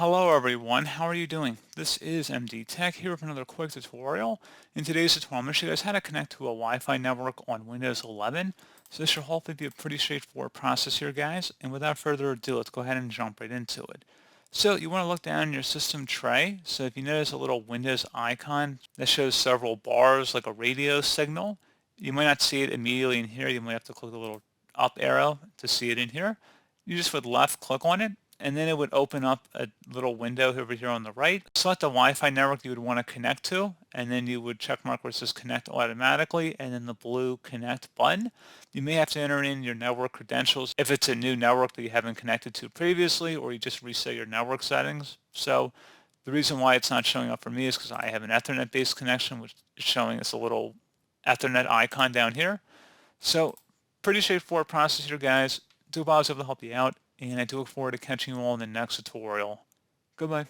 Hello everyone, how are you doing? This is MD Tech here with another quick tutorial. In today's tutorial, I'm going to show you guys how to connect to a Wi-Fi network on Windows 11. So this should hopefully be a pretty straightforward process here, guys. And without further ado, let's go ahead and jump right into it. So you want to look down your system tray. So if you notice a little Windows icon that shows several bars like a radio signal, you might not see it immediately in here. You might have to click the little up arrow to see it in here. You just would left click on it, and then it would open up a little window over here on the right. Select the Wi-Fi network you would want to connect to, and then you would check mark where it says connect automatically, and then the blue connect button. You may have to enter in your network credentials if it's a new network that you haven't connected to previously, or you just reset your network settings. So the reason why it's not showing up for me is because I have an Ethernet-based connection, which is showing us a little Ethernet icon down here. So pretty straightforward process here, guys. Do hope I was able to help you out, and I do look forward to catching you all in the next tutorial. Goodbye.